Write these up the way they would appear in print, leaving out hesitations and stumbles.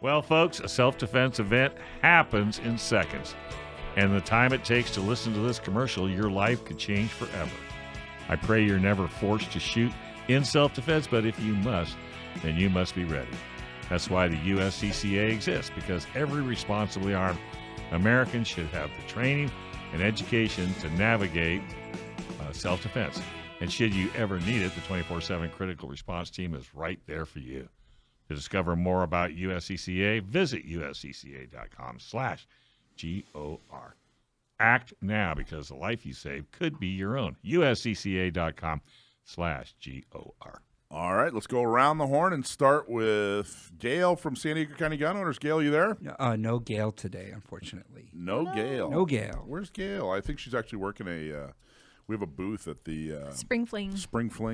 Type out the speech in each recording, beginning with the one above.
Well, folks, a self-defense event happens in seconds. And the time it takes to listen to this commercial, your life could change forever. I pray you're never forced to shoot in self-defense, but if you must, then you must be ready. That's why the USCCA exists, because every responsibly armed American should have the training and education to navigate self-defense. And should you ever need it, the 24/7 critical response team is right there for you. To discover more about USCCA, visit uscca.com/GOR. Act now, because the life you save could be your own. uscca.com/GOR. All right, let's go around the horn and start with Gail from San Diego County Gun Owners. Gail, you there? No Gail today, unfortunately. No Gail. No Gail. Where's Gail? I think she's actually working we have a booth at the Spring Fling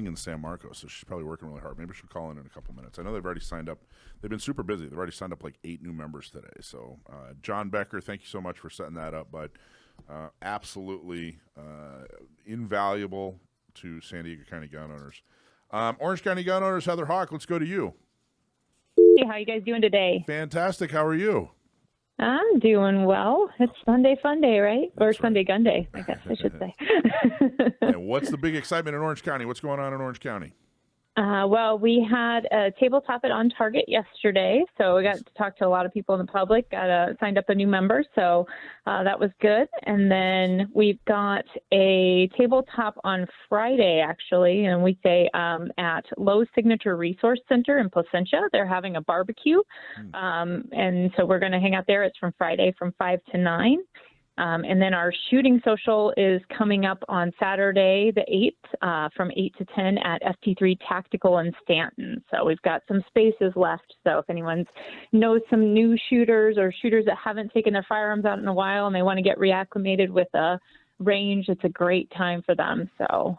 in San Marcos, so she's probably working really hard. Maybe she'll call in a couple minutes. I know they've already signed up. They've been super busy. They've already signed up like 8 new members today. So, John Becker, thank you so much for setting that up, bud. Absolutely invaluable to San Diego County Gun Owners. Orange County Gun Owners, Heather Hawk, let's go to you. Hey, how you guys doing today? Fantastic. How are you? I'm doing well. It's Sunday fun day, right? That's or Sunday gun day, I guess I should say. And what's the big excitement in Orange County? What's going on in Orange County? Well, we had a tabletop at On Target yesterday, so we got to talk to a lot of people in the public, signed up a new member, so that was good. And then we've got a tabletop on Friday, actually, and we say at Lowe's Signature Resource Center in Placentia. They're having a barbecue, and so we're going to hang out there. It's from Friday from 5 to 9. And then our shooting social is coming up on Saturday, the 8th, from 8 to 10 at ST3 Tactical in Stanton. So we've got some spaces left. So if anyone knows some new shooters or shooters that haven't taken their firearms out in a while and they want to get reacclimated with a range, it's a great time for them. So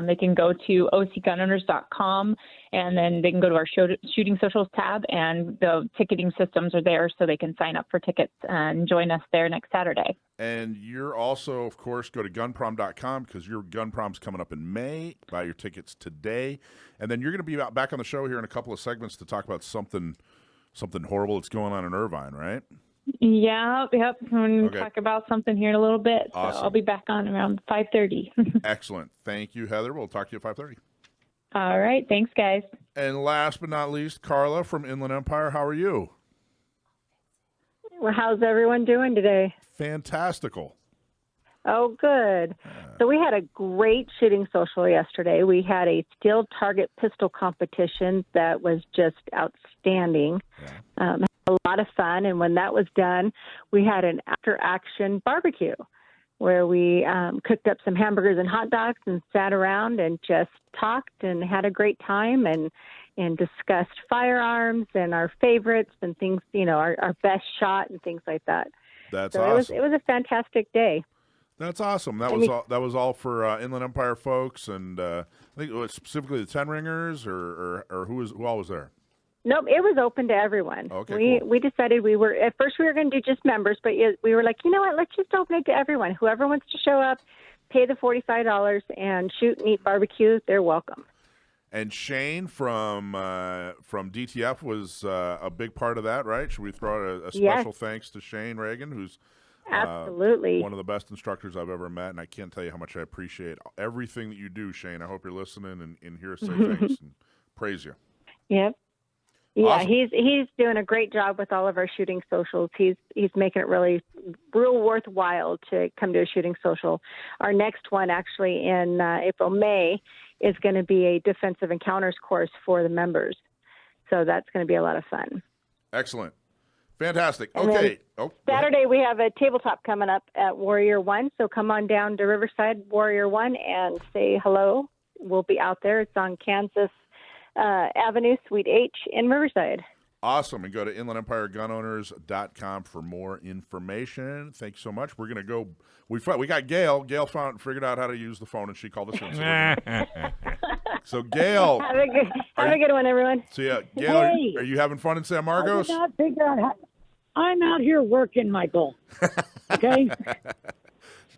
they can go to ocgunowners.com, and then they can go to our shooting socials tab, and the ticketing systems are there so they can sign up for tickets and join us there next Saturday. And you're also, of course, go to gunprom.com, because your gun prom's coming up in May. Buy your tickets today. And then you're going to be back on the show here in a couple of segments to talk about something horrible that's going on in Irvine, right? Yep. We're going to talk about something here in a little bit. Awesome. So I'll be back on around 5:30. Excellent. Thank you, Heather. We'll talk to you at 5:30. All right. Thanks, guys. And last but not least, Carla from Inland Empire. How are you? Well, how's everyone doing today? Fantastical. Oh, good. So we had a great shooting social yesterday. We had a steel target pistol competition that was just outstanding. Yeah. A lot of fun. And when that was done, we had an after-action barbecue where we cooked up some hamburgers and hot dogs and sat around and just talked and had a great time and discussed firearms and our favorites and things, our best shot and things like that. That's so awesome. It was a fantastic day. That's awesome. That was all for Inland Empire folks, and I think it was specifically the 10 ringers, or who all was there? Nope, it was open to everyone. Okay, we decided at first we were going to do just members, but we were like, you know what, let's just open it to everyone. Whoever wants to show up, pay the $45 and shoot and eat barbecue, they're welcome. And Shane from DTF was a big part of that, right? Should we throw out a special thanks to Shane Reagan, who's absolutely one of the best instructors I've ever met, and I can't tell you how much I appreciate everything that you do, Shane. I hope you're listening and hear us say thanks and praise you. Yep. Yeah, Awesome. he's doing a great job with all of our shooting socials. He's making it real worthwhile to come to a shooting social. Our next one, actually in May, is going to be a defensive encounters course for the members. So that's going to be a lot of fun. Excellent. Fantastic. And okay. Saturday we have a tabletop coming up at Warrior One. So come on down to Riverside Warrior One and say hello. We'll be out there. It's on Kansas Avenue, Suite H in Riverside. Awesome. And go to inlandempiregunowners.com for more information. Thanks so much. We're going to go. We got Gail. Gail figured out how to use the phone, and she called us in. So Gail. Have a good one, everyone. So, yeah, Gail, Hey. are you having fun in San I Marcos? did not figure out how. I'm out here working, Michael. Okay?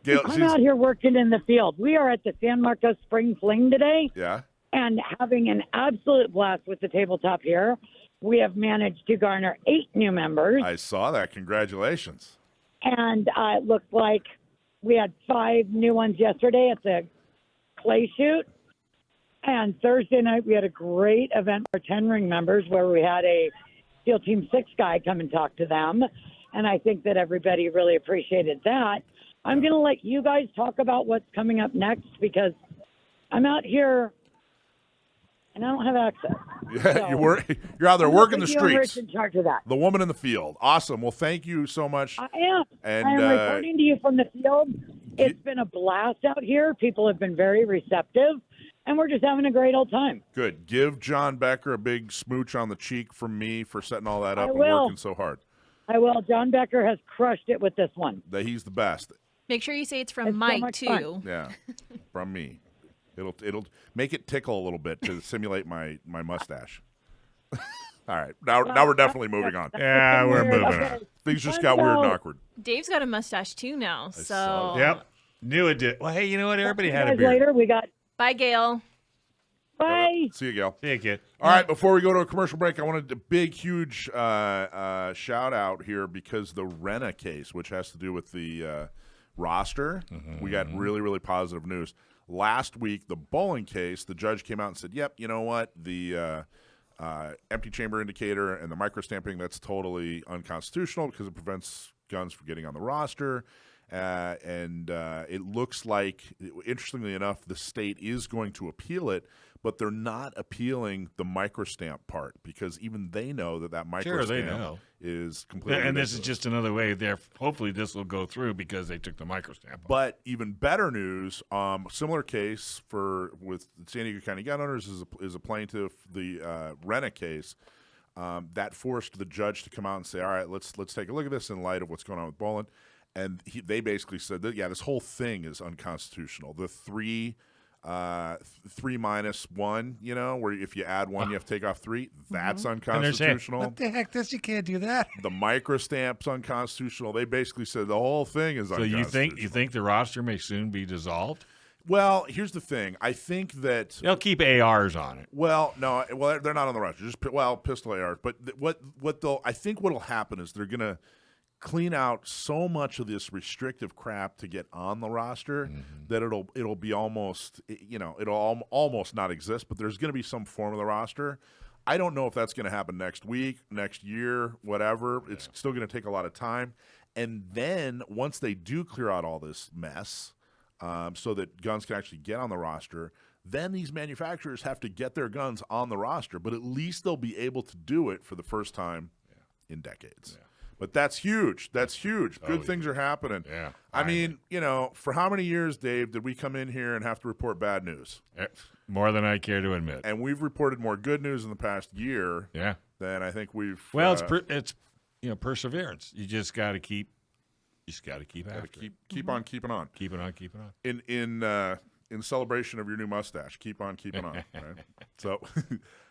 Gail, I'm out here working in the field. We are at the San Marcos Spring Fling today. Yeah. And having an absolute blast with the tabletop here. we have managed to garner 8 new members. I saw that. Congratulations. And it looks like we had 5 new ones yesterday at the clay shoot. And Thursday night, we had a great event for 10 ring members where we had a SEAL Team 6 guy come and talk to them. And I think that everybody really appreciated that. I'm going to let you guys talk about what's coming up next because I'm out here and I don't have access. Yeah, So, you're out there working the you're streets. in charge of that. The woman in the field. Awesome. Well, thank you so much. I am. And, I am reporting to you from the field. It's been a blast out here. People have been very receptive, and we're just having a great old time. Good. Give John Becker a big smooch on the cheek from me for setting all that up and will. working so hard. I will. John Becker has crushed it with this one. That he's the best. Make sure you say it's from It's so Mike, much too. fun. Yeah, from me. It'll make it tickle a little bit to simulate my mustache. All right, now we're definitely moving on. Yeah, we're moving on. Things just got weird and awkward. Dave's got a mustache, too, now. saw So, Yep. New addition. Well, hey, you know what? Everybody had a Guys, beard. later, we got bye, Gail. bye. See you, Gail. See you, kid. All right, before we go to a commercial break, I wanted a big, huge shout out here because the Rena case, which has to do with the roster, we got really, really positive news. Last week, the bowling case, the judge came out and said, yep, you know what? The empty chamber indicator and the microstamping, that's totally unconstitutional because it prevents guns from getting on the roster. And it looks like, interestingly enough, the state is going to appeal it, but they're not appealing the microstamp part because even they know that microstamp Sure, they know. is completely And this is ridiculous. just another way there. Hopefully, this will go through because they took the microstamp off. But even better news, similar case with San Diego County gun owners is a plaintiff, the Rena case, that forced the judge to come out and say, all right, let's take a look at this in light of what's going on with Boland. And they basically said that, yeah, this whole thing is unconstitutional. The 3 minus 1, you know, where if you add 1, you have to take off 3. That's And they're saying, unconstitutional. what the heck? You can't do that. The microstamp's unconstitutional. They basically said the whole thing is So unconstitutional. you think the roster may soon be dissolved? Well, here's the thing. I think that They'll keep ARs on it. well, no, well they're not on the roster. Just pistol ARs. But I think what'll happen is they're gonna clean out so much of this restrictive crap to get on the roster that it'll be almost, you know, it'll almost not exist. But there's going to be some form of the roster. I don't know if that's going to happen next week, next year, whatever. Yeah. It's still going to take a lot of time. And then once they do clear out all this mess, so that guns can actually get on the roster, then these manufacturers have to get their guns on the roster. But at least they'll be able to do it for the first time in decades. Yeah. But that's huge. That's huge. Good things are happening. Yeah. I mean, you know, for how many years, Dave, did we come in here and have to report bad news? More than I care to admit. And we've reported more good news in the past year than I think we've. Well, it's perseverance. You just got to keep. You just got to keep after. Keep on keeping on. Keep it on. Keep it on. In celebration of your new mustache, keep on keeping on. Right? So.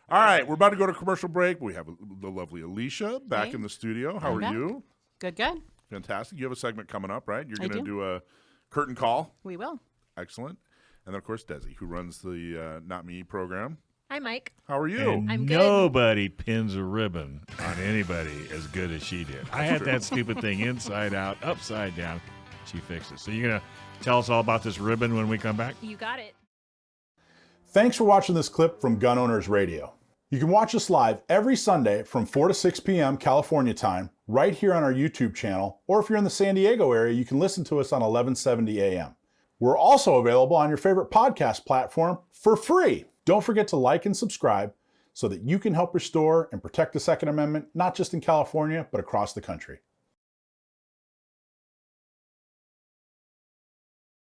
All right, we're about to go to commercial break. We have the lovely Alicia back in the studio. How are you? Good. Fantastic. You have a segment coming up, right? You're I going to do. do a curtain call. We will. Excellent. And then, of course, Desi, who runs the Not Me program. Hi, Mike. How are you? And I'm good. nobody pins a ribbon on anybody as good as she did. I had that stupid thing inside out, upside down. She fixed it. So you're going to tell us all about this ribbon when we come back? You got it. Thanks for watching this clip from Gun Owners Radio. You can watch us live every Sunday from 4 to 6 p.m. California time, right here on our YouTube channel, or if you're in the San Diego area, you can listen to us on 1170 a.m. We're also available on your favorite podcast platform for free. Don't forget to like and subscribe so that you can help restore and protect the Second Amendment, not just in California, but across the country.